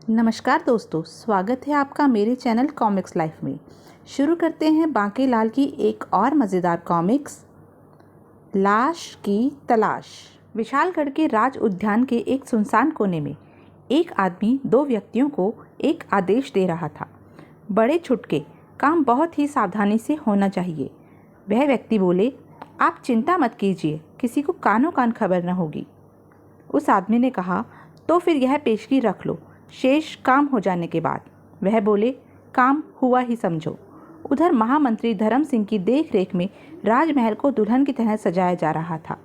नमस्कार दोस्तों, स्वागत है आपका मेरे चैनल कॉमिक्स लाइफ में। शुरू करते हैं बांकेलाल की एक और मज़ेदार कॉमिक्स, लाश की तलाश। विशालगढ़ के राज उद्यान के एक सुनसान कोने में एक आदमी दो व्यक्तियों को एक आदेश दे रहा था। बड़े छुटके काम बहुत ही सावधानी से होना चाहिए। वह व्यक्ति बोले, आप चिंता मत कीजिए, किसी को कानों कान खबर न होगी। उस आदमी ने कहा, तो फिर यह पेशगी रख लो, शेष काम हो जाने के बाद। वह बोले, काम हुआ ही समझो। उधर महामंत्री धर्म सिंह की देखरेख में राजमहल को दुल्हन की तरह सजाया जा रहा था।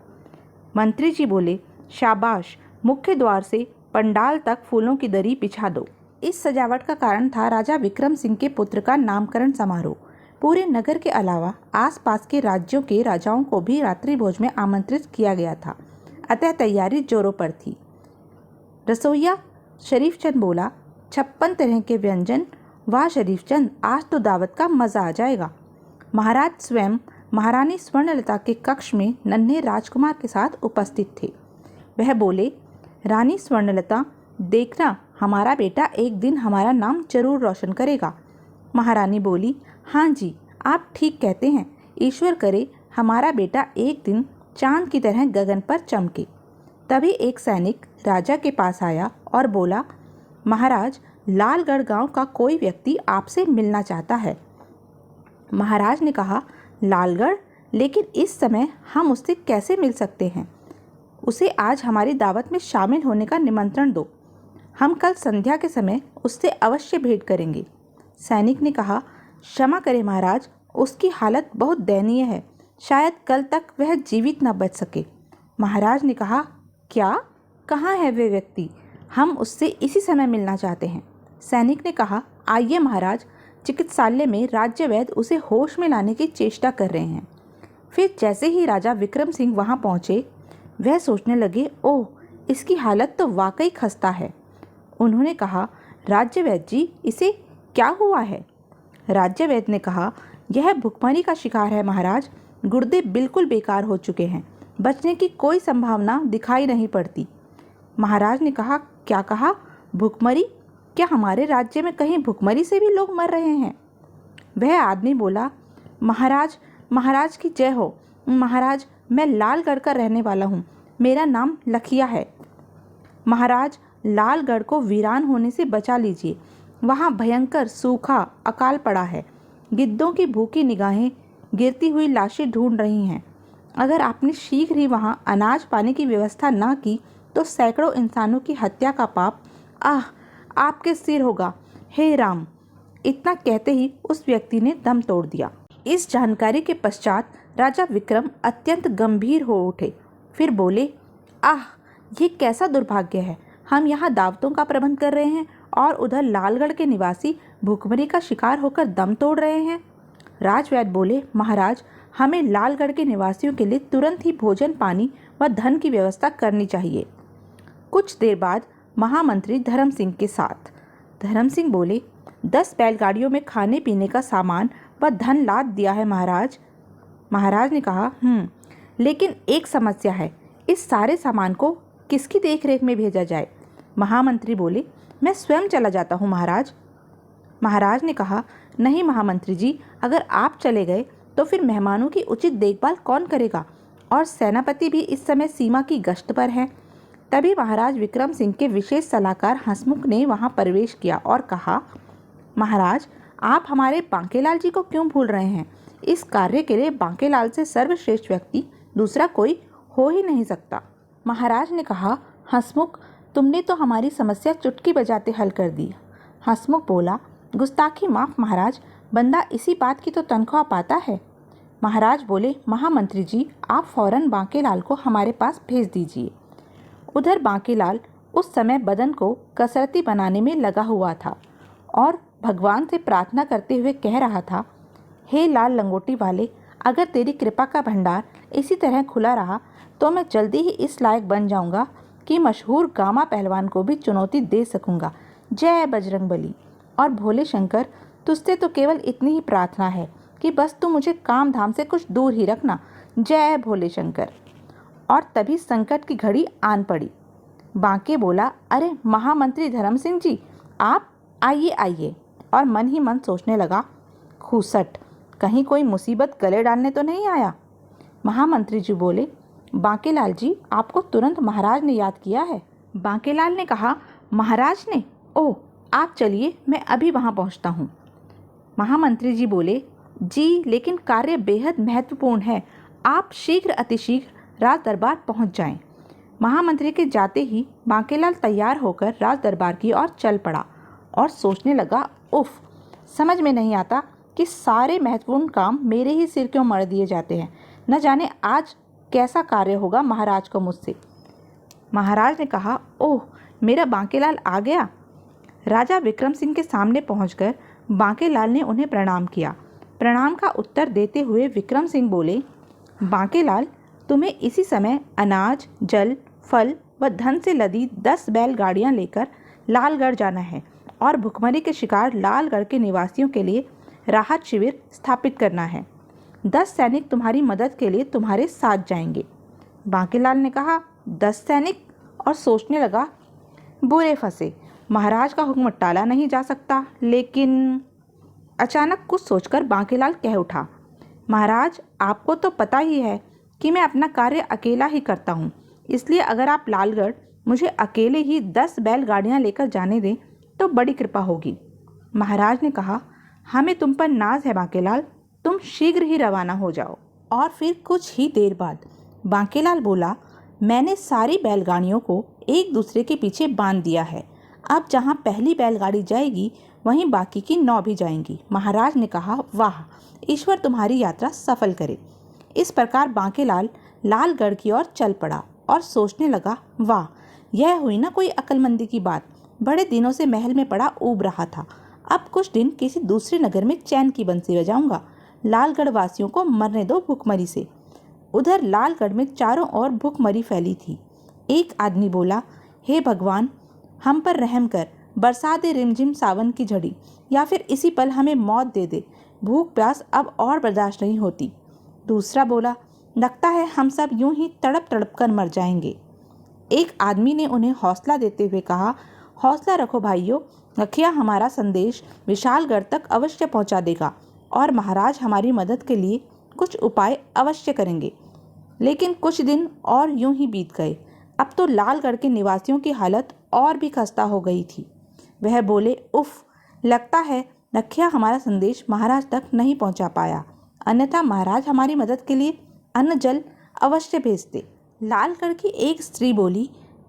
मंत्री जी बोले, शाबाश, मुख्य द्वार से पंडाल तक फूलों की दरी बिछा दो। इस सजावट का कारण था राजा विक्रम सिंह के पुत्र का नामकरण समारोह। पूरे नगर के अलावा आसपास के राज्यों के राजाओं को भी रात्रि भोज में आमंत्रित किया गया था, अतः तैयारी जोरों पर थी। रसोइया शरीफचंद बोला, 56 तरह के व्यंजन। वाह शरीफचंद, आज तो दावत का मज़ा आ जाएगा। महाराज स्वयं महारानी स्वर्णलता के कक्ष में नन्हे राजकुमार के साथ उपस्थित थे। वह बोले, रानी स्वर्णलता, देखना, हमारा बेटा एक दिन हमारा नाम जरूर रोशन करेगा। महारानी बोली, हाँ जी, आप ठीक कहते हैं। ईश्वर करे हमारा बेटा एक दिन चांद की तरह गगन पर चमके। तभी एक सैनिक राजा के पास आया और बोला, महाराज, लालगढ़ गांव का कोई व्यक्ति आपसे मिलना चाहता है। महाराज ने कहा, लालगढ़? लेकिन इस समय हम उससे कैसे मिल सकते हैं? उसे आज हमारी दावत में शामिल होने का निमंत्रण दो। हम कल संध्या के समय उससे अवश्य भेंट करेंगे। सैनिक ने कहा, क्षमा करें महाराज, उसकी हालत बहुत दयनीय है, शायद कल तक वह जीवित न बच सके। महाराज ने कहा, क्या? कहाँ है वे व्यक्ति? हम उससे इसी समय मिलना चाहते हैं। सैनिक ने कहा, आइए महाराज, चिकित्सालय में राज्य वैद्य उसे होश में लाने की चेष्टा कर रहे हैं। फिर जैसे ही राजा विक्रम सिंह वहाँ पहुँचे, वह सोचने लगे, ओह, इसकी हालत तो वाकई खस्ता है। उन्होंने कहा, राज्य वैद्य जी, इसे क्या हुआ है? राज्य वैद्य ने कहा, यह भुखमरी का शिकार है महाराज, गुर्दे बिल्कुल बेकार हो चुके हैं, बचने की कोई संभावना दिखाई नहीं पड़ती। महाराज ने कहा, क्या कहा? भुखमरी? क्या हमारे राज्य में कहीं भुखमरी से भी लोग मर रहे हैं? वह आदमी बोला, महाराज, महाराज की जय हो। महाराज, मैं लालगढ़ का रहने वाला हूँ, मेरा नाम लखिया है। महाराज, लालगढ़ को वीरान होने से बचा लीजिए, वहाँ भयंकर सूखा अकाल पड़ा है। गिद्धों की भूखी निगाहें गिरती हुई लाशें ढूंढ रही हैं। अगर आपने शीघ्र ही वहाँ अनाज पाने की व्यवस्था ना की तो सैकड़ों इंसानों की हत्या का पाप आपके सिर होगा। हे राम! इतना कहते ही उस व्यक्ति ने दम तोड़ दिया। इस जानकारी के पश्चात राजा विक्रम अत्यंत गंभीर हो उठे। फिर बोले, ये कैसा दुर्भाग्य है, हम यहाँ दावतों का प्रबंध कर रहे हैं और उधर लालगढ़ के निवासी भूखमरी का शिकार होकर दम तोड़ रहे हैं। राजवैद्य बोले, महाराज, हमें लालगढ़ के निवासियों के लिए तुरंत ही भोजन, पानी व धन की व्यवस्था करनी चाहिए। कुछ देर बाद महामंत्री धर्म सिंह के साथ। धर्म सिंह बोले, 10 बैलगाड़ियों में खाने पीने का सामान व धन लाद दिया है महाराज। महाराज ने कहा, लेकिन एक समस्या है, इस सारे सामान को किसकी देखरेख में भेजा जाए? महामंत्री बोले, मैं स्वयं चला जाता हूँ महाराज। महाराज ने कहा, नहीं महामंत्री जी, अगर आप चले गए तो फिर मेहमानों की उचित देखभाल कौन करेगा? और सेनापति भी इस समय सीमा की गश्त पर हैं। तभी महाराज विक्रम सिंह के विशेष सलाहकार हंसमुख ने वहां प्रवेश किया और कहा, महाराज, आप हमारे बांकेलाल जी को क्यों भूल रहे हैं? इस कार्य के लिए बांकेलाल से सर्वश्रेष्ठ व्यक्ति दूसरा कोई हो ही नहीं सकता। महाराज ने कहा, हंसमुख, तुमने तो हमारी समस्या चुटकी बजाते हल कर दी। हंसमुख बोला, गुस्ताखी माफ महाराज, बंदा इसी बात की तो तनख्वाह पाता है। महाराज बोले, महामंत्री जी, आप फौरन बांकेलाल को हमारे पास भेज दीजिए। उधर बांकेलाल उस समय बदन को कसरती बनाने में लगा हुआ था और भगवान से प्रार्थना करते हुए कह रहा था, हे लाल लंगोटी वाले, अगर तेरी कृपा का भंडार इसी तरह खुला रहा तो मैं जल्दी ही इस लायक बन जाऊंगा कि मशहूर गामा पहलवान को भी चुनौती दे सकूंगा। जय बजरंगबली। और भोले शंकर, तुझसे तो केवल इतनी ही प्रार्थना है कि बस तू मुझे काम धाम से कुछ दूर ही रखना। जय भोले शंकर। और तभी संकट की घड़ी आन पड़ी। बांके बोला, अरे महामंत्री धर्म सिंह जी, आप आइए आइए, और मन ही मन सोचने लगा, खूसट, कहीं कोई मुसीबत गले डालने तो नहीं आया। महामंत्री जी बोले, बांकेलाल जी, आपको तुरंत महाराज ने याद किया है। बांकेलाल ने कहा, महाराज ने? ओह, आप चलिए, मैं अभी वहाँ पहुँचता हूँ। महामंत्री जी बोले, जी लेकिन कार्य बेहद महत्वपूर्ण है, आप शीघ्र अतिशीघ्र राज दरबार पहुँच जाएं। महामंत्री के जाते ही बांकेलाल तैयार होकर राज दरबार की ओर चल पड़ा और सोचने लगा, उफ, समझ में नहीं आता कि सारे महत्वपूर्ण काम मेरे ही सिर क्यों मढ़ दिए जाते हैं। न जाने आज कैसा कार्य होगा महाराज को मुझसे। महाराज ने कहा, ओह, मेरा बांकेलाल आ गया। राजा विक्रम सिंह के सामने पहुंचकर बांकेलाल ने उन्हें प्रणाम किया। प्रणाम का उत्तर देते हुए विक्रम सिंह बोले, बांकेलाल, तुम्हें इसी समय अनाज, जल, फल व धन से लदी 10 बैलगाड़ियां लेकर लालगढ़ जाना है और भुखमरी के शिकार लालगढ़ के निवासियों के लिए राहत शिविर स्थापित करना है। 10 सैनिक तुम्हारी मदद के लिए तुम्हारे साथ जाएंगे। बांकेलाल ने कहा, 10 सैनिक? और सोचने लगा, बुरे फंसे, महाराज का हुक्म टाला नहीं जा सकता। लेकिन अचानक कुछ सोचकर बांकेलाल कह उठा, महाराज, आपको तो पता ही है कि मैं अपना कार्य अकेला ही करता हूँ, इसलिए अगर आप लालगढ़ मुझे अकेले ही 10 बैलगाड़ियाँ लेकर जाने दें तो बड़ी कृपा होगी। महाराज ने कहा, हमें तुम पर नाज है बांकेलाल, तुम शीघ्र ही रवाना हो जाओ। और फिर कुछ ही देर बाद बांकेलाल बोला, मैंने सारी बैलगाड़ियों को एक दूसरे के पीछे बांध दिया है। अब जहाँ पहली बैलगाड़ी जाएगी वहीं बाकी की 9 भी जाएंगी। महाराज ने कहा, वाह, ईश्वर तुम्हारी यात्रा सफल करे। इस प्रकार बांकेलाल लालगढ़ की ओर चल पड़ा और सोचने लगा, वाह, यह हुई ना कोई अक्लमंदी की बात। बड़े दिनों से महल में पड़ा ऊब रहा था, अब कुछ दिन किसी दूसरे नगर में चैन की बंसी बजाऊंगा। लालगढ़ वासियों को मरने दो भूखमरी से। उधर लालगढ़ में चारों ओर भूखमरी फैली थी। एक आदमी बोला, हे भगवान, हम पर रहम कर, बरसा दे रिमझिम सावन की झड़ी, या फिर इसी पल हमें मौत दे दे, भूख प्यास अब और बर्दाश्त नहीं होती। दूसरा बोला, लगता है हम सब यूं ही तड़प तड़प कर मर जाएंगे। एक आदमी ने उन्हें हौसला देते हुए कहा, हौसला रखो भाइयों, रखिया हमारा संदेश विशालगढ़ तक अवश्य पहुंचा देगा और महाराज हमारी मदद के लिए कुछ उपाय अवश्य करेंगे। लेकिन कुछ दिन और यूं ही बीत गए। अब तो लालगढ़ के निवासियों की हालत और भी खस्ता हो गई थी। वह बोले, उफ, लगता है रखिया हमारा संदेश महाराज तक नहीं पहुंचा पाया, अन्यथा महाराज हमारी मदद के लिए अन्न जल अवश्य भेजते। लालगढ़ की एक स्त्री बोली,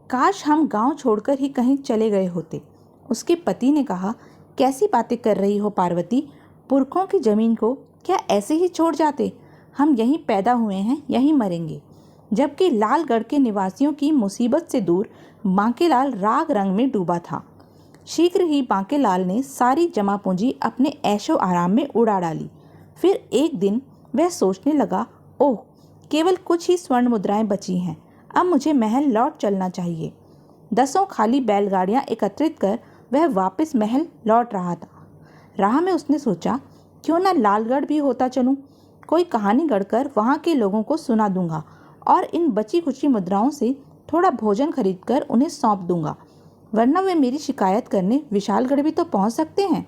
काश हम गांव छोड़कर ही कहीं चले गए होते। उसके पति ने कहा, कैसी बातें कर रही हो पार्वती, पुरखों की जमीन को क्या ऐसे ही छोड़ जाते? हम यहीं पैदा हुए हैं, यहीं मरेंगे। जबकि लालगढ़ के निवासियों की मुसीबत से दूर बांकेलाल राग रंग में डूबा था। शीघ्र ही बांकेलाल ने सारी जमा पूंजी अपने ऐशो आराम में उड़ा डाली। फिर एक दिन वह सोचने लगा, ओह, केवल कुछ ही स्वर्ण मुद्राएं बची हैं, अब मुझे महल लौट चलना चाहिए। 10 खाली बैलगाड़ियां एकत्रित कर वह वापस महल लौट रहा था। राह में उसने सोचा, क्यों न लालगढ़ भी होता चलूं, कोई कहानी गढ़कर वहां के लोगों को सुना दूंगा और इन बची खुची मुद्राओं से थोड़ा भोजन खरीदकर उन्हें सौंप दूंगा, वरना वे मेरी शिकायत करने विशालगढ़ भी तो पहुंच सकते हैं।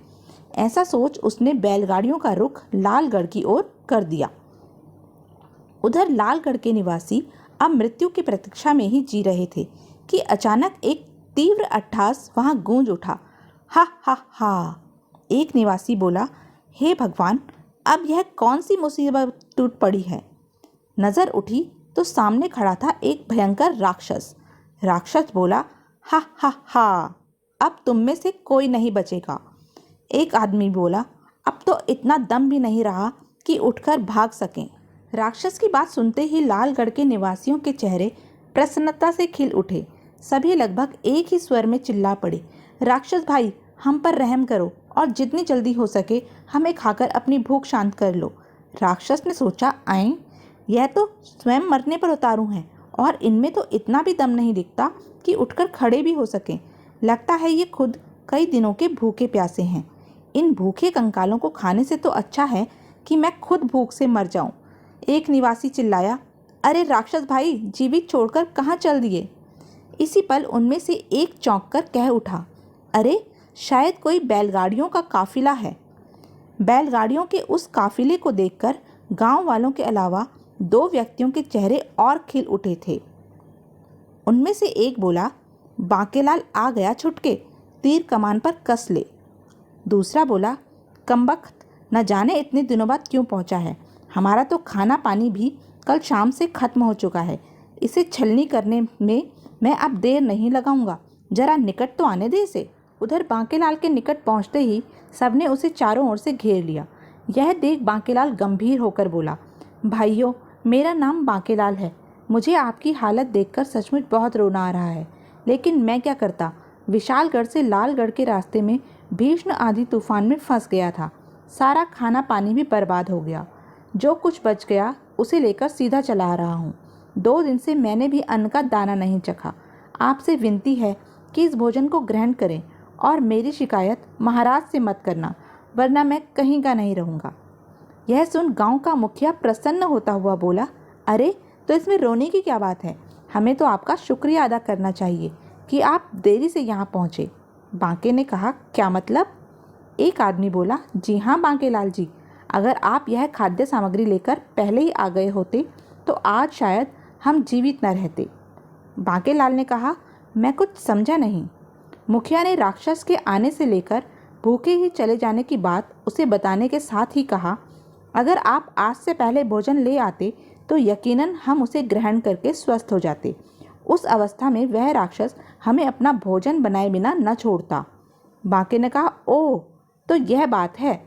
ऐसा सोच उसने बैलगाड़ियों का रुख लालगढ़ की ओर कर दिया। उधर लालगढ़ के निवासी अब मृत्यु की प्रतीक्षा में ही जी रहे थे कि अचानक एक तीव्र अट्टहास वहां गूंज उठा। हा हा हा! एक निवासी बोला, हे भगवान, अब यह कौन सी मुसीबत टूट पड़ी है? नजर उठी तो सामने खड़ा था एक भयंकर राक्षस। राक्षस बोला, हा हा हा! अब तुम में से कोई नहीं बचेगा। एक आदमी बोला, अब तो इतना दम भी नहीं रहा कि उठकर भाग सकें। राक्षस की बात सुनते ही लालगढ़ के निवासियों के चेहरे प्रसन्नता से खिल उठे। सभी लगभग एक ही स्वर में चिल्ला पड़े, राक्षस भाई, हम पर रहम करो और जितनी जल्दी हो सके हमें खाकर अपनी भूख शांत कर लो। राक्षस ने सोचा, आए, यह तो स्वयं मरने पर उतारू हैं और इनमें तो इतना भी दम नहीं दिखता कि उठकर खड़े भी हो सकें। लगता है ये खुद कई दिनों के भूखे प्यासे हैं। इन भूखे कंकालों को खाने से तो अच्छा है कि मैं खुद भूख से मर जाऊं। एक निवासी चिल्लाया, अरे राक्षस भाई, जीवित छोड़कर कहाँ चल दिए? इसी पल उनमें से एक चौंक कर कह उठा, अरे शायद कोई बैलगाड़ियों का काफिला है। बैलगाड़ियों के उस काफिले को देखकर गांव वालों के अलावा 2 व्यक्तियों के चेहरे और खिल उठे थे। उनमें से एक बोला, बांकेलाल आ गया छुटके, तीर कमान पर कस ले। दूसरा बोला, कमबख्त, न जाने इतने दिनों बाद क्यों पहुंचा है। हमारा तो खाना पानी भी कल शाम से खत्म हो चुका है। इसे छलनी करने में मैं अब देर नहीं लगाऊंगा। जरा निकट तो आने दे इसे। उधर बांकेलाल के निकट पहुंचते ही सबने उसे चारों ओर से घेर लिया। यह देख बांकेलाल गंभीर होकर बोला, भाइयों, मेरा नाम बांकेलाल है। मुझे आपकी हालत देखकर सचमुच बहुत रोना आ रहा है, लेकिन मैं क्या करता। विशालगढ़ से लालगढ़ के रास्ते में भीषण आंधी तूफान में फंस गया था। सारा खाना पानी भी बर्बाद हो गया। जो कुछ बच गया उसे लेकर सीधा चला आ रहा हूँ। 2 दिन से मैंने भी अन्न का दाना नहीं चखा। आपसे विनती है कि इस भोजन को ग्रहण करें और मेरी शिकायत महाराज से मत करना, वरना मैं कहीं का नहीं रहूँगा। यह सुन गांव का मुखिया प्रसन्न होता हुआ बोला, अरे तो इसमें रोने की क्या बात है। हमें तो आपका शुक्रिया अदा करना चाहिए कि आप देरी से यहाँ पहुँचे। बांके ने कहा, क्या मतलब? एक आदमी बोला, जी हाँ बांकेलाल जी, अगर आप यह खाद्य सामग्री लेकर पहले ही आ गए होते तो आज शायद हम जीवित न रहते। बांकेलाल ने कहा, मैं कुछ समझा नहीं। मुखिया ने राक्षस के आने से लेकर भूखे ही चले जाने की बात उसे बताने के साथ ही कहा, अगर आप आज से पहले भोजन ले आते तो यकीनन हम उसे ग्रहण करके स्वस्थ हो जाते। उस अवस्था में वह राक्षस हमें अपना भोजन बनाए बिना न छोड़ता। बांके ने कहा, ओह तो यह बात है।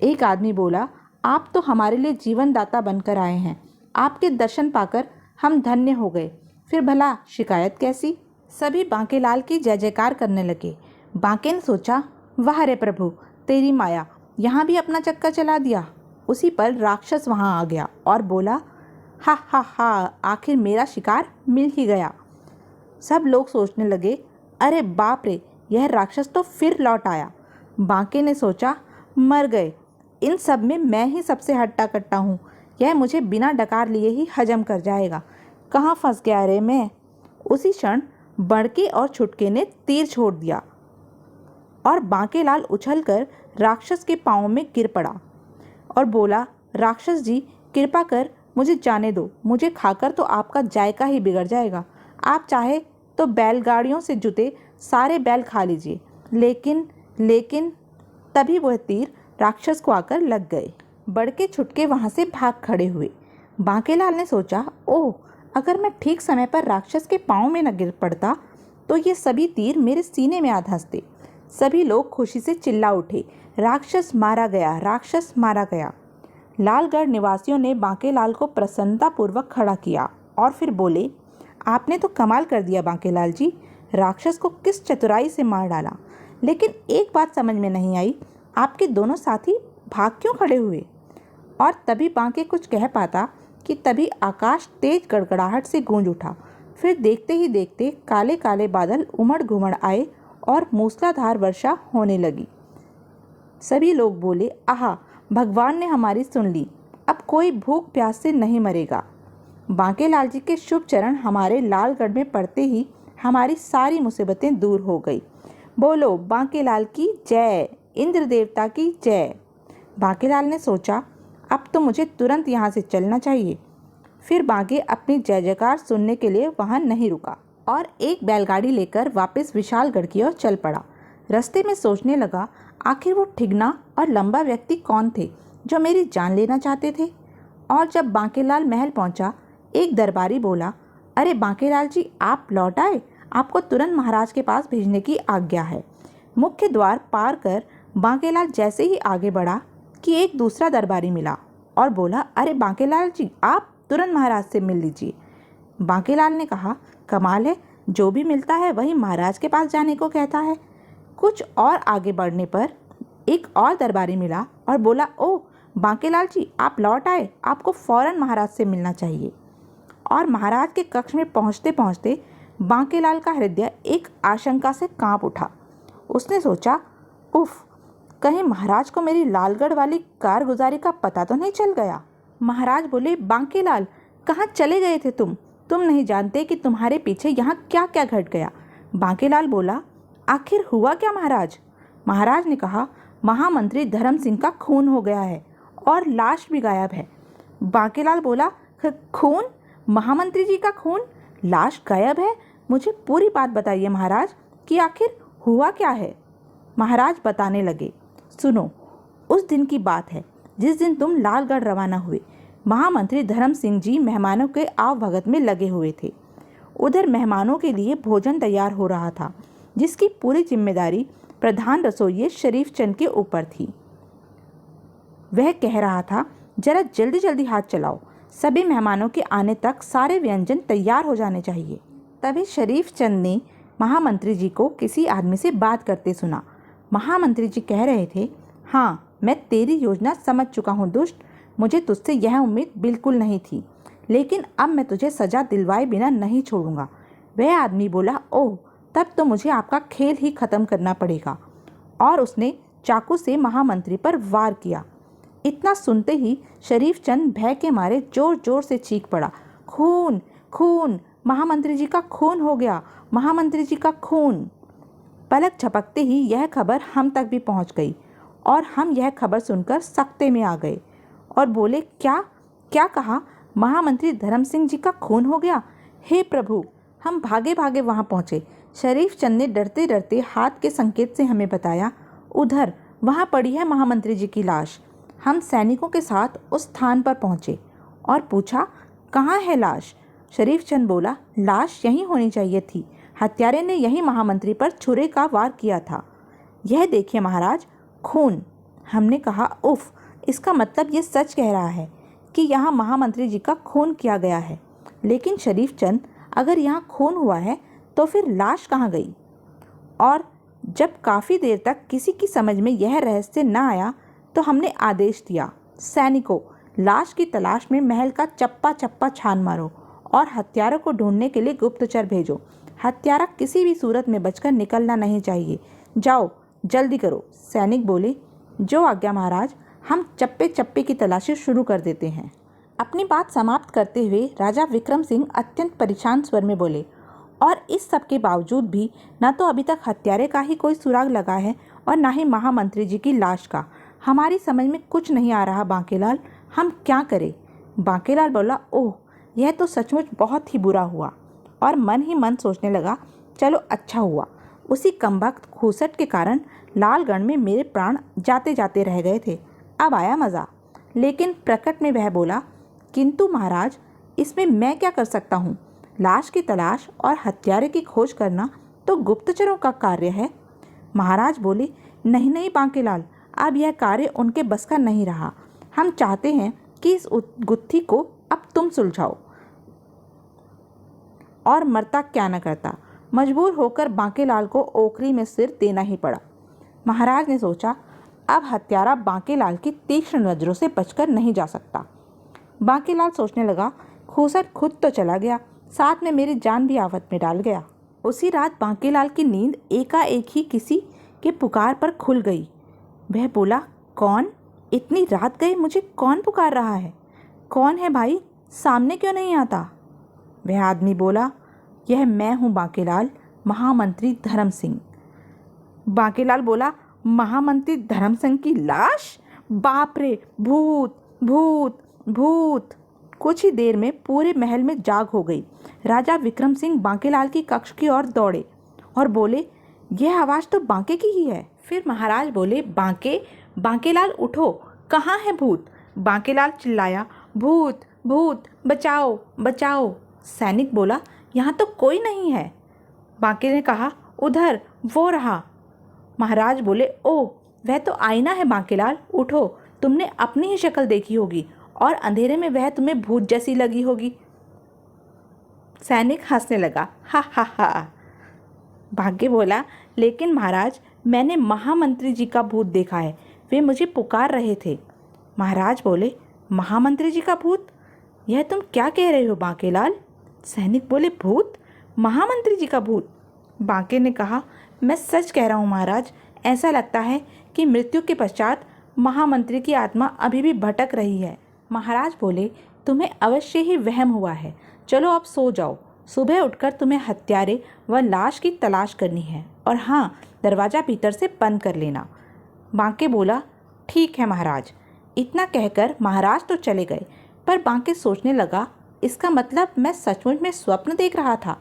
एक आदमी बोला, आप तो हमारे लिए जीवन दाता बनकर आए हैं। आपके दर्शन पाकर हम धन्य हो गए। फिर भला शिकायत कैसी? सभी बांकेलाल की जय जयकार करने लगे। बांके ने सोचा, वाह रे प्रभु, तेरी माया, यहाँ भी अपना चक्कर चला दिया। उसी पर राक्षस वहाँ आ गया और बोला, हा हा हा, आखिर मेरा शिकार मिल ही गया। सब लोग सोचने लगे, अरे बाप रे, यह राक्षस तो फिर लौट आया। बांके ने सोचा, मर गए, इन सब में मैं ही सबसे हट्टा कट्टा हूँ। यह मुझे बिना डकार लिए ही हजम कर जाएगा। कहाँ फंस गया रे मैं। उसी क्षण बड़के और छुटके ने तीर छोड़ दिया और बांकेलाल उछलकर राक्षस के पाँव में गिर पड़ा और बोला, राक्षस जी कृपा कर मुझे जाने दो। मुझे खाकर तो आपका जायका ही बिगड़ जाएगा। आप चाहे तो बैलगाड़ियों से जुते सारे बैल खा लीजिए। लेकिन तभी वह तीर राक्षस को आकर लग गए। बड़के छुटके वहाँ से भाग खड़े हुए। बांकेलाल ने सोचा, ओह, अगर मैं ठीक समय पर राक्षस के पाँव में न गिर पड़ता तो ये सभी तीर मेरे सीने में आ धंसते। सभी लोग खुशी से चिल्ला उठे, राक्षस मारा गया, राक्षस मारा गया। लालगढ़ निवासियों ने बांकेलाल को प्रसन्नतापूर्वक खड़ा किया और फिर बोले, आपने तो कमाल कर दिया बांकेलाल जी, राक्षस को किस चतुराई से मार डाला। लेकिन एक बात समझ में नहीं आई, आपके दोनों साथी भाग क्यों खड़े हुए? और तभी बांके कुछ कह पाता कि तभी आकाश तेज गड़गड़ाहट से गूंज उठा। फिर देखते ही देखते काले काले बादल उमड़ घुमड़ आए और मूसलाधार वर्षा होने लगी। सभी लोग बोले, आहा, भगवान ने हमारी सुन ली, अब कोई भूख प्यास से नहीं मरेगा। बांकेलाल जी के शुभ चरण हमारे लालगढ़ में पड़ते ही हमारी सारी मुसीबतें दूर हो गई। बोलो बांकेलाल की जय, इंद्र देवता की जय। बांकेलाल ने सोचा, अब तो मुझे तुरंत यहाँ से चलना चाहिए। फिर बांके अपनी जय जयकार सुनने के लिए वहाँ नहीं रुका और एक बैलगाड़ी लेकर वापस विशालगढ़ की ओर चल पड़ा। रास्ते में सोचने लगा, आखिर वो ठिगना और लंबा व्यक्ति कौन थे जो मेरी जान लेना चाहते थे। और जब बांकेलाल महल पहुंचा, एक दरबारी बोला, अरे बांकेलाल जी, आप लौट आए, आपको तुरंत महाराज के पास भेजने की आज्ञा है। मुख्य द्वार पार कर बांकेलाल जैसे ही आगे बढ़ा कि एक दूसरा दरबारी मिला और बोला, अरे बांकेलाल जी, आप तुरंत महाराज से मिल लीजिए। बांकेलाल ने कहा, कमाल है, जो भी मिलता है वही महाराज के पास जाने को कहता है। कुछ और आगे बढ़ने पर एक और दरबारी मिला और बोला, ओह बांकेलाल जी, आप लौट आए, आपको फौरन महाराज से मिलना चाहिए। और महाराज के कक्ष में पहुंचते पहुंचते बांकेलाल का हृदय एक आशंका से कांप उठा। उसने सोचा, उफ, कहीं महाराज को मेरी लालगढ़ वाली कारगुजारी का पता तो नहीं चल गया। महाराज बोले, बांकेलाल, कहाँ चले गए थे तुम नहीं जानते कि तुम्हारे पीछे यहाँ क्या क्या घट गया। बांकेलाल बोला, आखिर हुआ क्या महाराज? महाराज ने कहा, महामंत्री धर्म सिंह का खून हो गया है और लाश भी गायब है। बांकेलाल बोला, खून? महामंत्री जी का खून? लाश गायब है? मुझे पूरी बात बताइए महाराज कि आखिर हुआ क्या है। महाराज बताने लगे, सुनो, उस दिन की बात है जिस दिन तुम लालगढ़ रवाना हुए। महामंत्री धर्म सिंह जी मेहमानों के आवभगत में लगे हुए थे। उधर मेहमानों के लिए भोजन तैयार हो रहा था, जिसकी पूरी जिम्मेदारी प्रधान रसोइये शरीफ चंद के ऊपर थी। वह कह रहा था, जरा जल्दी जल्दी हाथ चलाओ, सभी मेहमानों के आने तक सारे व्यंजन तैयार हो जाने चाहिए। तभी शरीफ चंद ने महामंत्री जी को किसी आदमी से बात करते सुना। महामंत्री जी कह रहे थे, हाँ, मैं तेरी योजना समझ चुका हूँ दुष्ट, मुझे तुझसे यह उम्मीद बिल्कुल नहीं थी, लेकिन अब मैं तुझे सजा दिलवाए बिना नहीं छोड़ूंगा। वह आदमी बोला, ओह, तब तो मुझे आपका खेल ही खत्म करना पड़ेगा। और उसने चाकू से महामंत्री पर वार किया। इतना सुनते ही शरीफ चंद भय के मारे जोर जोर से चीख पड़ा, खून, खून, महामंत्री जी का खून हो गया, महामंत्री जी का खून। पलक झपकते ही यह खबर हम तक भी पहुंच गई और हम यह खबर सुनकर सख्ते में आ गए और बोले, क्या क्या कहा? महामंत्री धर्म सिंह जी का खून हो गया? हे प्रभु! हम भागे भागे वहां पहुंचे। शरीफ चंद ने डरते डरते हाथ के संकेत से हमें बताया, उधर वहां पड़ी है महामंत्री जी की लाश। हम सैनिकों के साथ उस स्थान पर पहुंचे और पूछा, कहाँ है लाश? शरीफ चंद बोला, लाश यहीं होनी चाहिए थी, हत्यारे ने यही महामंत्री पर छुरे का वार किया था। यह देखिए महाराज, खून। हमने कहा, उफ, इसका मतलब ये सच कह रहा है कि यहाँ महामंत्री जी का खून किया गया है। लेकिन शरीफ चंद, अगर यहाँ खून हुआ है तो फिर लाश कहाँ गई? और जब काफ़ी देर तक किसी की समझ में यह रहस्य न आया तो हमने आदेश दिया, सैनिकों, लाश की तलाश में महल का चप्पा चप्पा छान मारो और हत्यारों को ढूंढने के लिए गुप्तचर भेजो। हत्यारा किसी भी सूरत में बचकर निकलना नहीं चाहिए। जाओ, जल्दी करो। सैनिक बोले, जो आज्ञा महाराज, हम चप्पे चप्पे की तलाशी शुरू कर देते हैं। अपनी बात समाप्त करते हुए राजा विक्रम सिंह अत्यंत परेशान स्वर में बोले, और इस सब के बावजूद भी न तो अभी तक हत्यारे का ही कोई सुराग लगा है और न ही महामंत्री जी की लाश का। हमारी समझ में कुछ नहीं आ रहा बांकेलाल, हम क्या करें? बांकेलाल बोला, ओह, यह तो सचमुच बहुत ही बुरा हुआ। और मन ही मन सोचने लगा, चलो अच्छा हुआ, उसी कमबख्त खूसट के कारण लालगढ़ में मेरे प्राण जाते जाते रह गए थे। अब आया मज़ा। लेकिन प्रकट में वह बोला, किंतु महाराज, इसमें मैं क्या कर सकता हूँ? लाश की तलाश और हत्यारे की खोज करना तो गुप्तचरों का कार्य है। महाराज बोले, नहीं नहीं बांकेलाल, अब यह कार्य उनके बस का नहीं रहा। हम चाहते हैं कि इस गुत्थी को अब तुम सुलझाओ। और मरता क्या न करता, मजबूर होकर बांकेलाल को ओखरी में सिर देना ही पड़ा। महाराज ने सोचा, अब हत्यारा बांकेलाल की तीक्ष्ण नजरों से बचकर नहीं जा सकता। बांकेलाल सोचने लगा, खूसट खुद तो चला गया, साथ में मेरी जान भी आफत में डाल गया। उसी रात बांकेलाल की नींद एकाएक ही किसी के पुकार पर खुल गई। वह बोला, कौन? इतनी रात गए मुझे कौन पुकार रहा है? कौन है भाई, सामने क्यों नहीं आता? वह आदमी बोला, यह मैं हूँ बांकेलाल, महामंत्री धर्म सिंह। बांकेलाल बोला, महामंत्री धर्म सिंह की लाश? बाप रे, भूत भूत भूत। कुछ ही देर में पूरे महल में जाग हो गई। राजा विक्रम सिंह बांकेलाल की कक्ष की ओर दौड़े और बोले, यह आवाज़ तो बांके की ही है। फिर महाराज बोले, बांकेलाल उठो, कहाँ है भूत? बांकेलाल चिल्लाया, भूत भूत, बचाओ बचाओ। सैनिक बोला, यहाँ तो कोई नहीं है। बांके ने कहा, उधर वो रहा। महाराज बोले, ओ, वह तो आईना है बांकेलाल, उठो, तुमने अपनी ही शक्ल देखी होगी और अंधेरे में वह तुम्हें भूत जैसी लगी होगी। सैनिक हंसने लगा, हा हा हा। भाग्य बोला, लेकिन महाराज, मैंने महामंत्री जी का भूत देखा है, वे मुझे पुकार रहे थे। महाराज बोले, महामंत्री जी का भूत? यह तुम क्या कह रहे हो बांकेलाल? सैनिक बोले, भूत? महामंत्री जी का भूत? बांके ने कहा, मैं सच कह रहा हूँ महाराज, ऐसा लगता है कि मृत्यु के पश्चात महामंत्री की आत्मा अभी भी भटक रही है। महाराज बोले, तुम्हें अवश्य ही वहम हुआ है, चलो अब सो जाओ, सुबह उठकर तुम्हें हत्यारे व लाश की तलाश करनी है। और हाँ, दरवाज़ा भीतर से बंद कर लेना। बांके बोला, ठीक है महाराज। इतना कहकर महाराज तो चले गए, पर बांके सोचने लगा, इसका मतलब मैं सचमुच में स्वप्न देख रहा था।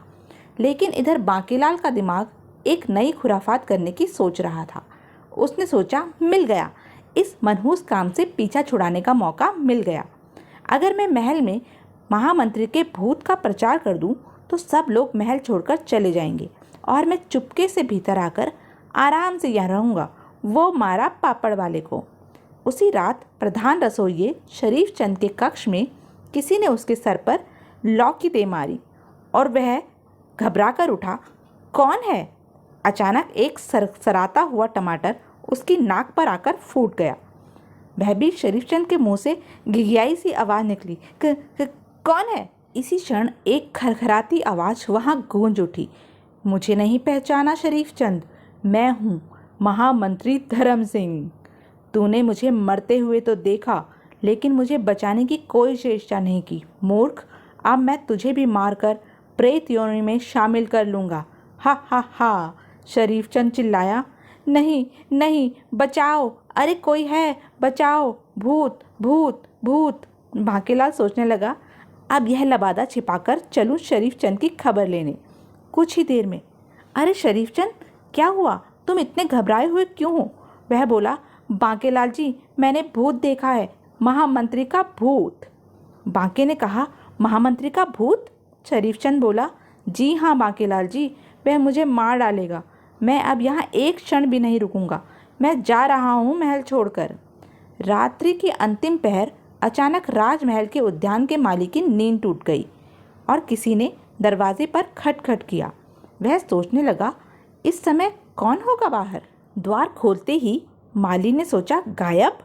लेकिन इधर बांकेलाल का दिमाग एक नई खुराफात करने की सोच रहा था। उसने सोचा, मिल गया, इस मनहूस काम से पीछा छुड़ाने का मौका मिल गया। अगर मैं महल में महामंत्री के भूत का प्रचार कर दूं, तो सब लोग महल छोड़कर चले जाएंगे और मैं चुपके से भीतर आकर आराम से यहाँ रहूँगा। वो मारा पापड़ वाले को। उसी रात प्रधान रसोइये शरीफ चंद के कक्ष में किसी ने उसके सर पर लौकी दे मारी और वह घबरा कर उठा। कौन है? अचानक एक सरसराता हुआ टमाटर उसकी नाक पर आकर फूट गया। वह भी शरीफ चंद के मुंह से घिघियाई सी आवाज़ निकली, कौन है? इसी क्षण एक खरखराती आवाज़ वहाँ गूंज उठी। मुझे नहीं पहचाना शरीफ चंद? मैं हूँ महामंत्री धर्म सिंह। तूने मुझे मरते हुए तो देखा, लेकिन मुझे बचाने की कोई चेष्टा नहीं की। मूर्ख, अब मैं तुझे भी मारकर प्रेत योनि में शामिल कर लूँगा। हा हा हा। शरीफ चंद चिल्लाया, नहीं नहीं, बचाओ, अरे कोई है, बचाओ, भूत भूत भूत। बांकेलाल सोचने लगा, अब यह लबादा छिपाकर चलूँ शरीफ चंद की खबर लेने। कुछ ही देर में, अरे शरीफ चंद, क्या हुआ? तुम इतने घबराए हुए क्यों हो? वह बोला, बांकेलाल जी, मैंने भूत देखा है, महामंत्री का भूत। बांके ने कहा, महामंत्री का भूत? शरीफ चंद बोला, जी हाँ बांकेलाल जी, वह मुझे मार डालेगा। मैं अब यहाँ एक क्षण भी नहीं रुकूंगा। मैं जा रहा हूँ महल छोड़कर। रात्रि की अंतिम पहर अचानक राजमहल के उद्यान के माली की नींद टूट गई और किसी ने दरवाजे पर खटखट किया। वह सोचने लगा, इस समय कौन होगा बाहर? द्वार खोलते ही माली ने सोचा, गायब,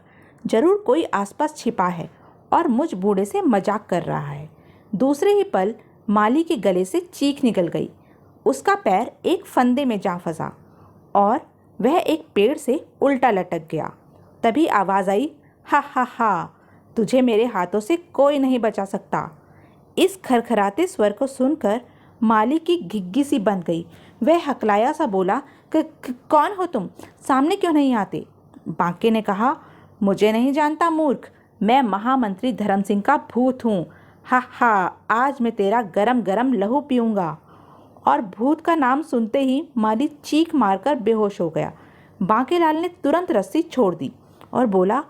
जरूर कोई आसपास छिपा है और मुझ बूढ़े से मजाक कर रहा है। दूसरे ही पल माली के गले से चीख निकल गई। उसका पैर एक फंदे में जा फंसा और वह एक पेड़ से उल्टा लटक गया। तभी आवाज़ आई, हा हा हा, तुझे मेरे हाथों से कोई नहीं बचा सकता। इस खरखराते स्वर को सुनकर माली की घिग्गी सी बंध गई। वह हकलाया सा बोला, कौन हो तुम? सामने क्यों नहीं आते? बांके ने कहा, मुझे नहीं जानता मूर्ख, मैं महामंत्री धर्म सिंह का भूत हूँ। हा हा, आज मैं तेरा गरम गरम लहू पीऊँगा। और भूत का नाम सुनते ही माली चीख मारकर बेहोश हो गया। बांकेलाल ने तुरंत रस्सी छोड़ दी और बोला,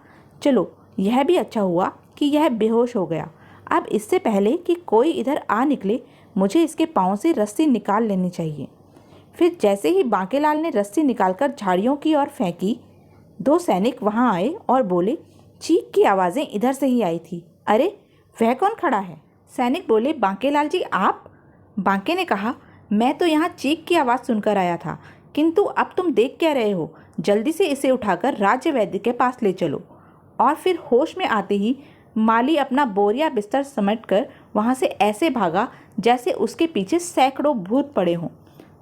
चलो, यह भी अच्छा हुआ कि यह बेहोश हो गया। अब इससे पहले कि कोई इधर आ निकले, मुझे इसके पाँव से रस्सी निकाल लेनी चाहिए। फिर जैसे ही बांकेलाल ने रस्सी निकालकर झाड़ियों की ओर फेंकी, दो सैनिक वहां आए और बोले, चीख की आवाज़ें इधर से ही आई थी। अरे, वह कौन खड़ा है? सैनिक बोले, बांकेलाल जी आप? बांके ने कहा, मैं तो यहाँ चीख की आवाज़ सुनकर आया था, किंतु अब तुम देख क्या रहे हो? जल्दी से इसे उठाकर राज्य वैद्य के पास ले चलो। और फिर होश में आते ही माली अपना बोरिया बिस्तर समेटकर वहाँ से ऐसे भागा जैसे उसके पीछे सैकड़ों भूत पड़े हों।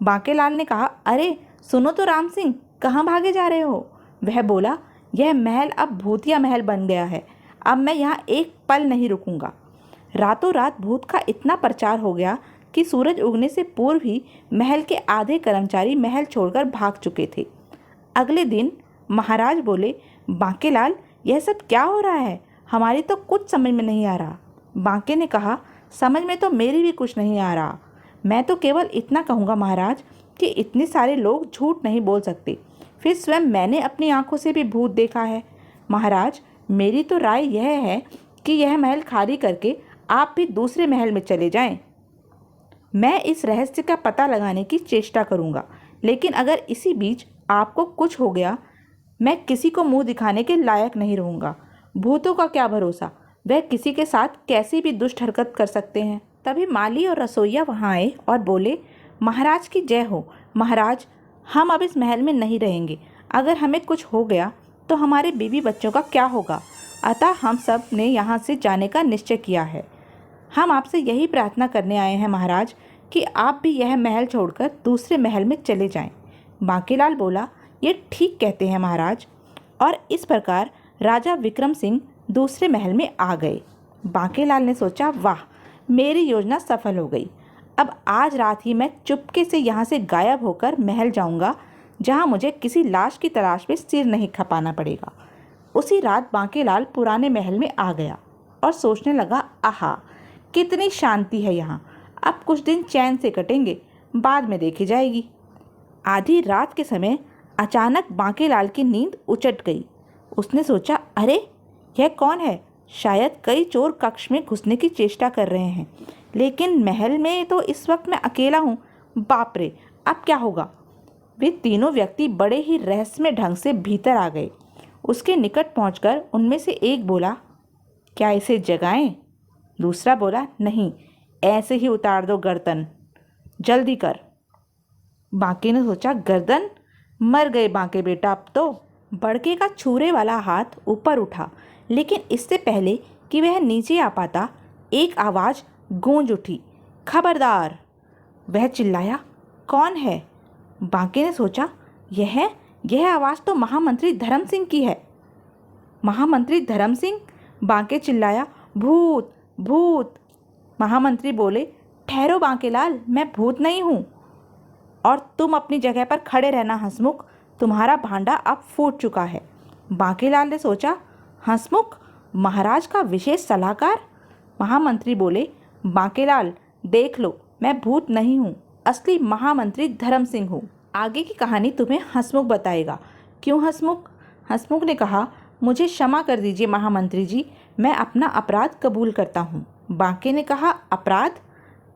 बांकेलाल ने कहा, अरे सुनो तो राम सिंह, कहाँ भागे जा रहे हो? वह बोला, यह महल अब भूतिया महल बन गया है, अब मैं यहाँ एक पल नहीं रुकूंगा। रातों रात भूत का इतना प्रचार हो गया कि सूरज उगने से पूर्व ही महल के आधे कर्मचारी महल छोड़कर भाग चुके थे। अगले दिन महाराज बोले, बांकेलाल, यह सब क्या हो रहा है? हमारी तो कुछ समझ में नहीं आ रहा। बांके ने कहा, समझ में तो मेरी भी कुछ नहीं आ रहा। मैं तो केवल इतना कहूँगा महाराज कि इतने सारे लोग झूठ नहीं बोल सकते। फिर स्वयं मैंने अपनी आंखों से भी भूत देखा है। महाराज, मेरी तो राय यह है कि यह महल खाली करके आप भी दूसरे महल में चले जाएं। मैं इस रहस्य का पता लगाने की चेष्टा करूंगा, लेकिन अगर इसी बीच आपको कुछ हो गया, मैं किसी को मुंह दिखाने के लायक नहीं रहूँगा। भूतों का क्या भरोसा, वह किसी के साथ कैसी भी दुष्ट हरकत कर सकते हैं। तभी माली और रसोइया वहाँ आए और बोले, महाराज की जय हो। महाराज, हम अब इस महल में नहीं रहेंगे। अगर हमें कुछ हो गया तो हमारे बीवी बच्चों का क्या होगा? अतः हम सब ने यहाँ से जाने का निश्चय किया है। हम आपसे यही प्रार्थना करने आए हैं महाराज कि आप भी यह महल छोड़कर दूसरे महल में चले जाएं। बांकेलाल बोला, ये ठीक कहते हैं महाराज। और इस प्रकार राजा विक्रम सिंह दूसरे महल में आ गए। बांकेलाल ने सोचा, वाह, मेरी योजना सफल हो गई। अब आज रात ही मैं चुपके से यहाँ से गायब होकर महल जाऊँगा। जहाँ मुझे किसी लाश की तलाश में सिर नहीं खपाना पड़ेगा। उसी रात बांकेलाल पुराने महल में आ गया और सोचने लगा, आहा, कितनी शांति है यहाँ। अब कुछ दिन चैन से कटेंगे, बाद में देखी जाएगी। आधी रात के समय अचानक बांकेलाल की नींद उचट गई। उसने सोचा, अरे यह कौन है? शायद कई चोर कक्ष में घुसने की चेष्टा कर रहे हैं, लेकिन महल में तो इस वक्त मैं अकेला हूँ। बाप रे, अब क्या होगा? वे तीनों व्यक्ति बड़े ही रहस्यमय ढंग से भीतर आ गए। उसके निकट पहुंचकर उनमें से एक बोला, क्या इसे जगाएं? दूसरा बोला, नहीं, ऐसे ही उतार दो गर्दन, जल्दी कर। बांके ने सोचा, गर्दन? मर गए बांके बेटा अब तो। बड़के का छुरे वाला हाथ ऊपर उठा, लेकिन इससे पहले कि वह नीचे आ पाता, एक आवाज़ गूंज उठी, खबरदार! वह चिल्लाया, कौन है? बांके ने सोचा, यह आवाज़ तो महामंत्री धर्म सिंह की है। महामंत्री धर्म सिंह? बांके चिल्लाया, भूत भूत! महामंत्री बोले, ठहरो बांकेलाल, मैं भूत नहीं हूँ। और तुम अपनी जगह पर खड़े रहना हंसमुख, तुम्हारा भांडा अब फूट चुका है। बांकेलाल ने सोचा, हंसमुख महाराज का विशेष सलाहकार? महामंत्री बोले, बांकेलाल देख लो, मैं भूत नहीं हूँ, असली महामंत्री धर्म सिंह हूँ। आगे की कहानी तुम्हें हंसमुख बताएगा। क्यों हंसमुख? हंसमुख ने कहा, मुझे क्षमा कर दीजिए महामंत्री जी, मैं अपना अपराध कबूल करता हूँ। बांके ने कहा, अपराध?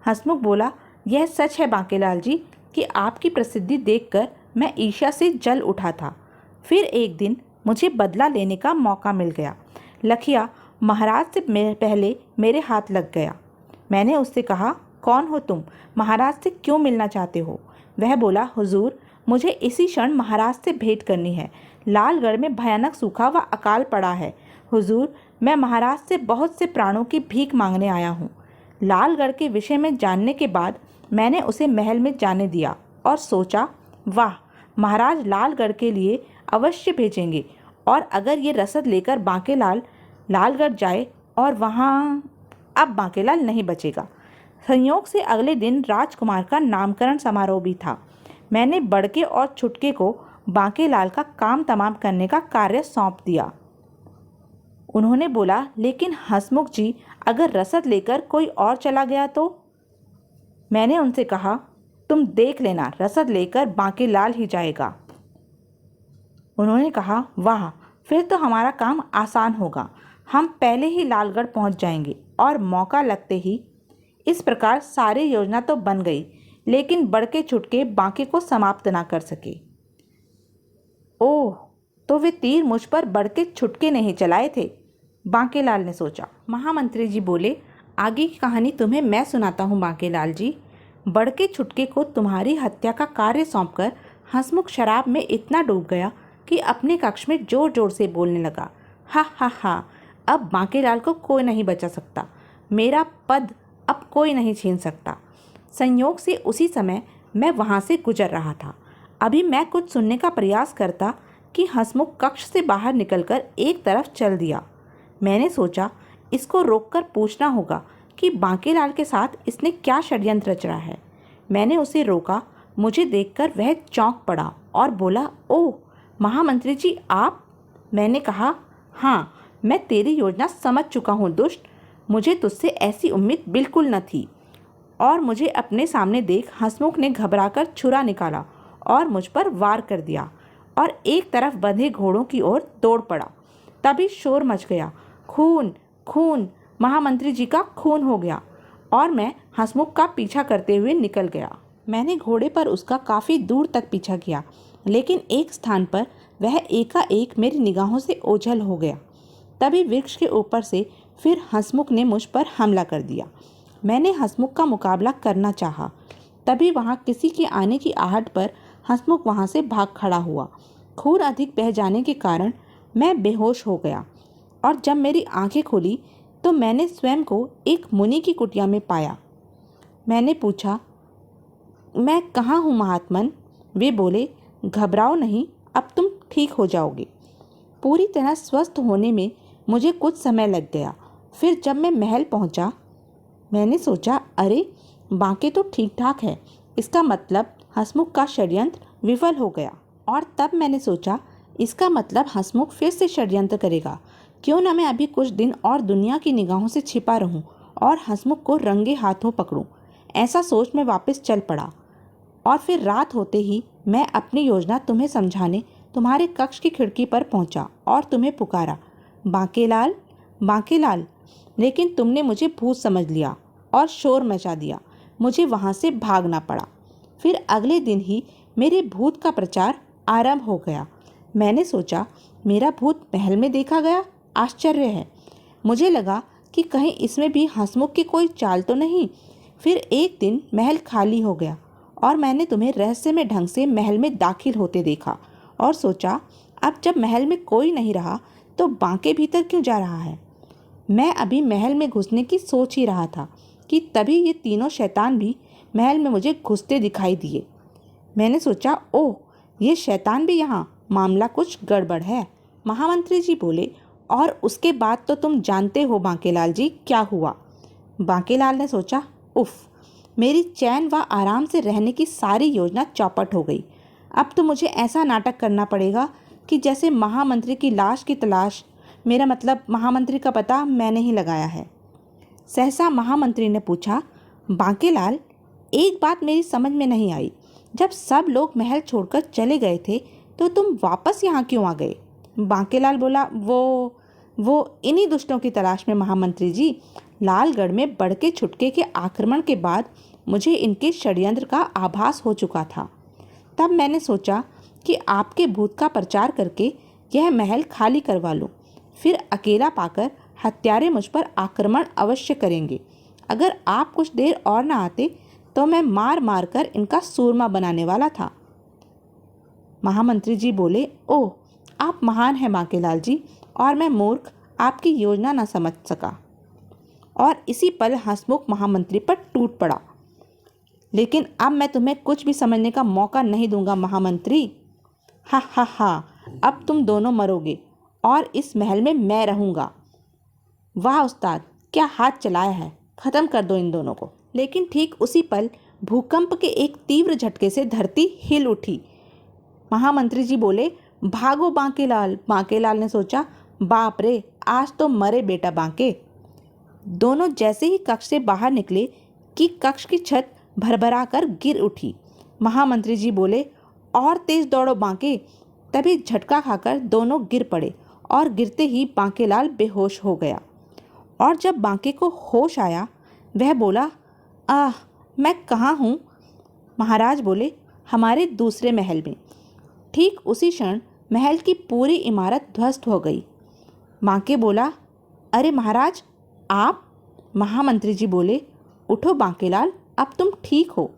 हंसमुख बोला, यह सच है बांकेलाल जी कि आपकी प्रसिद्धि देखकर मैं ईर्ष्या से जल उठा था। फिर एक दिन मुझे बदला लेने का मौका मिल गया। लखिया महाराज से पहले मेरे हाथ लग गया। मैंने उससे कहा, कौन हो तुम? महाराज से क्यों मिलना चाहते हो? वह बोला, हुजूर, मुझे इसी क्षण महाराज से भेंट करनी है। लालगढ़ में भयानक सूखा व अकाल पड़ा है। हुजूर, मैं महाराज से बहुत से प्राणों की भीख मांगने आया हूँ। लालगढ़ के विषय में जानने के बाद मैंने उसे महल में जाने दिया और सोचा, वाह, महाराज लालगढ़ के लिए अवश्य भेजेंगे। और अगर ये रसद लेकर बांकेलाल लालगढ़ जाए और वहाँ, अब बांकेलाल नहीं बचेगा। संयोग से अगले दिन राजकुमार का नामकरण समारोह भी था। मैंने बड़के और छुटके को बांकेलाल का काम तमाम करने का कार्य सौंप दिया। उन्होंने बोला, लेकिन हंसमुख जी, अगर रसद लेकर कोई और चला गया तो? मैंने उनसे कहा, तुम देख लेना, रसद लेकर बांकेलाल ही जाएगा। उन्होंने कहा, वाह, फिर तो हमारा काम आसान होगा। हम पहले ही लालगढ़ पहुंच जाएंगे और मौका लगते ही। इस प्रकार सारी योजना तो बन गई, लेकिन बड़के छुटके बांके को समाप्त ना कर सके। ओह, तो वे तीर मुझ पर बड़के छुटके नहीं चलाए थे, बांकेलाल ने सोचा। महामंत्री जी बोले, आगे की कहानी तुम्हें मैं सुनाता हूँ बांकेलाल जी। बड़के छुटके को तुम्हारी हत्या का कार्य सौंपकर हंसमुख शराब में इतना डूब गया कि अपने कक्ष में जोर जोर से बोलने लगा, हा हा हा, अब बांकेलाल को कोई नहीं बचा सकता, मेरा पद अब कोई नहीं छीन सकता। संयोग से उसी समय मैं वहाँ से गुजर रहा था। अभी मैं कुछ सुनने का प्रयास करता कि हंसमुख कक्ष से बाहर निकलकर एक तरफ चल दिया। मैंने सोचा, इसको रोककर पूछना होगा कि बांकेलाल के साथ इसने क्या षड्यंत्र रचा है। मैंने उसे रोका। मुझे देखकर वह चौंक पड़ा और बोला, ओह महामंत्री जी, आप? मैंने कहा, हाँ, मैं तेरी योजना समझ चुका हूँ दुष्ट। मुझे तुझसे ऐसी उम्मीद बिल्कुल न थी। और मुझे अपने सामने देख हंसमुख ने घबराकर छुरा निकाला और मुझ पर वार कर दिया और एक तरफ बंधे घोड़ों की ओर दौड़ पड़ा। तभी शोर मच गया, खून खून, महामंत्री जी का खून हो गया। और मैं हंसमुख का पीछा करते हुए निकल गया। मैंने घोड़े पर उसका काफ़ी दूर तक पीछा किया, लेकिन एक स्थान पर वह एकाएक मेरी निगाहों से ओझल हो गया। तभी वृक्ष के ऊपर से फिर हंसमुख ने मुझ पर हमला कर दिया। मैंने हंसमुख का मुकाबला करना चाहा, तभी वहाँ किसी के आने की आहट पर हंसमुख वहाँ से भाग खड़ा हुआ। खून अधिक बह जाने के कारण मैं बेहोश हो गया और जब मेरी आंखें खुली तो मैंने स्वयं को एक मुनि की कुटिया में पाया। मैंने पूछा, मैं कहाँ हूँ महात्मन? वे बोले, घबराओ नहीं, अब तुम ठीक हो जाओगे। पूरी तरह स्वस्थ होने में मुझे कुछ समय लग गया। फिर जब मैं महल पहुँचा, मैंने सोचा, अरे बांके तो ठीक ठाक है, इसका मतलब हंसमुख का षड्यंत्र विफल हो गया। और तब मैंने सोचा, इसका मतलब हंसमुख फिर से षड्यंत्र करेगा। क्यों न मैं अभी कुछ दिन और दुनिया की निगाहों से छिपा रहूं और हंसमुख को रंगे हाथों पकड़ूं। ऐसा सोच मैं वापस चल पड़ा और फिर रात होते ही मैं अपनी योजना तुम्हें समझाने तुम्हारे कक्ष की खिड़की पर पहुंचा और तुम्हें पुकारा, बांकेलाल, बांकेलाल। लेकिन तुमने मुझे भूत समझ लिया और शोर मचा दिया। मुझे वहां से भागना पड़ा। फिर अगले दिन ही मेरे भूत का प्रचार आरंभ हो गया। मैंने सोचा, मेरा भूत महल में देखा गया, आश्चर्य है। मुझे लगा कि कहीं इसमें भी हंसमुख की कोई चाल तो नहीं। फिर एक दिन महल खाली हो गया और मैंने तुम्हें रहस्यमय ढंग से महल में दाखिल होते देखा और सोचा, अब जब महल में कोई नहीं रहा तो बांके भीतर क्यों जा रहा है। मैं अभी महल में घुसने की सोच ही रहा था कि तभी ये तीनों शैतान भी महल में मुझे घुसते दिखाई दिए। मैंने सोचा, ओह, ये शैतान भी यहाँ, मामला कुछ गड़बड़ है। महामंत्री जी बोले, और उसके बाद तो तुम जानते हो बांकेलाल जी क्या हुआ। बांकेलाल ने सोचा, उफ, मेरी चैन व आराम से रहने की सारी योजना चौपट हो गई। अब तो मुझे ऐसा नाटक करना पड़ेगा कि जैसे महामंत्री की लाश की तलाश, मेरा मतलब महामंत्री का पता मैंने ही लगाया है। सहसा महामंत्री ने पूछा, बांकेलाल, एक बात मेरी समझ में नहीं आई। जब सब लोग महल छोड़कर चले गए थे तो तुम वापस यहाँ क्यों आ गए। बांकेलाल बोला, वो इन्हीं दुष्टों की तलाश में महामंत्री जी। लालगढ़ में बड़के छुटके के आक्रमण के बाद मुझे इनके षड्यंत्र का आभास हो चुका था। तब मैंने सोचा कि आपके भूत का प्रचार करके यह महल खाली करवा लूं। फिर अकेला पाकर हत्यारे मुझ पर आक्रमण अवश्य करेंगे। अगर आप कुछ देर और न आते तो मैं मार मार कर इनका सूरमा बनाने वाला था। महामंत्री जी बोले, ओह, आप महान हैं बांकेलाल जी, और मैं मूर्ख आपकी योजना न समझ सका। और इसी पल हंसमुख महामंत्री पर टूट पड़ा। लेकिन अब मैं तुम्हें कुछ भी समझने का मौका नहीं दूंगा महामंत्री। हा हा हा, अब तुम दोनों मरोगे और इस महल में मैं रहूंगा। वाह उस्ताद, क्या हाथ चलाया है, खत्म कर दो इन दोनों को। लेकिन ठीक उसी पल भूकंप के एक तीव्र झटके से धरती हिल उठी। महामंत्री जी बोले, भागो बांकेलाल। बांकेलाल ने सोचा, बाप रे, आज तो मरे बेटा बांके। दोनों जैसे ही कक्ष से बाहर निकले कि कक्ष की छत भरभरा कर गिर उठी। महामंत्री जी बोले, और तेज दौड़ो बांके। तभी झटका खाकर दोनों गिर पड़े और गिरते ही बांकेलाल बेहोश हो गया। और जब बांके को होश आया, वह बोला, आह, मैं कहाँ हूँ। महाराज बोले, हमारे दूसरे महल में। ठीक उसी क्षण महल की पूरी इमारत ध्वस्त हो गई। बांके बोला, अरे महाराज, आप। महामंत्री जी बोले, उठो बांकेलाल, अब तुम ठीक हो।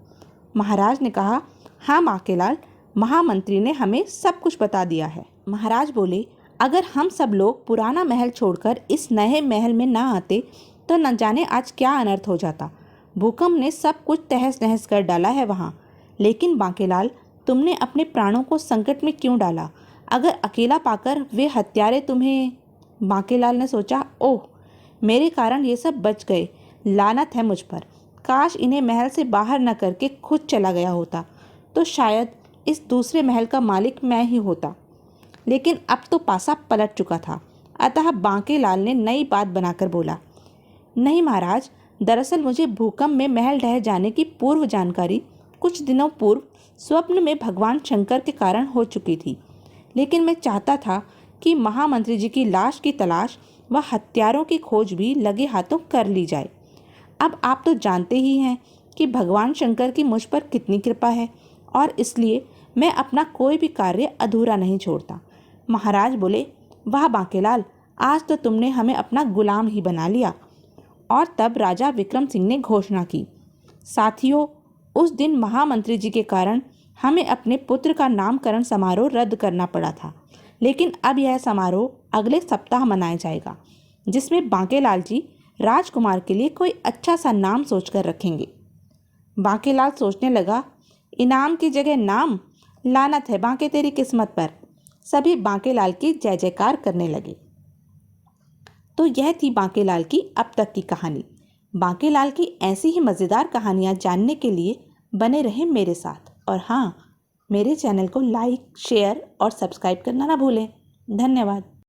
महाराज ने कहा, हाँ बांकेलाल, महामंत्री ने हमें सब कुछ बता दिया है। महाराज बोले, अगर हम सब लोग पुराना महल छोड़कर इस नए महल में ना आते तो न जाने आज क्या अनर्थ हो जाता। भूकंप ने सब कुछ तहस नहस कर डाला है वहाँ। लेकिन बांकेलाल, तुमने अपने प्राणों को संकट में क्यों डाला। अगर अकेला पाकर वे हत्यारे तुम्हें। बांकेलाल ने सोचा, ओह, मेरे कारण ये सब बच गए। लानत है मुझ पर। काश इन्हें महल से बाहर न करके खुद चला गया होता तो शायद इस दूसरे महल का मालिक मैं ही होता। लेकिन अब तो पासा पलट चुका था। अतः बांकेलाल ने नई बात बनाकर बोला, नहीं महाराज, दरअसल मुझे भूकंप में महल ढह जाने की पूर्व जानकारी कुछ दिनों पूर्व स्वप्न में भगवान शंकर के कारण हो चुकी थी। लेकिन मैं चाहता था कि महामंत्री जी की लाश की तलाश व हत्यारों की खोज भी लगे हाथों कर ली जाए। अब आप तो जानते ही हैं कि भगवान शंकर की मुझ पर कितनी कृपा है, और इसलिए मैं अपना कोई भी कार्य अधूरा नहीं छोड़ता। महाराज बोले, वाह बांकेलाल, आज तो तुमने हमें अपना गुलाम ही बना लिया। और तब राजा विक्रम सिंह ने घोषणा की, साथियों, उस दिन महामंत्री जी के कारण हमें अपने पुत्र का नामकरण समारोह रद्द करना पड़ा था। लेकिन अब यह समारोह अगले सप्ताह मनाया जाएगा, जिसमें बांकेलाल जी राजकुमार के लिए कोई अच्छा सा नाम सोचकर रखेंगे। बांकेलाल सोचने लगा, इनाम की जगह नाम, लानत है बांके तेरी किस्मत पर। सभी बांकेलाल की जय जयकार करने लगे। तो यह थी बांकेलाल की अब तक की कहानी। बांकेलाल की ऐसी ही मज़ेदार कहानियाँ जानने के लिए बने रहें मेरे साथ। और हाँ, मेरे चैनल को लाइक, शेयर और सब्सक्राइब करना ना भूलें। धन्यवाद।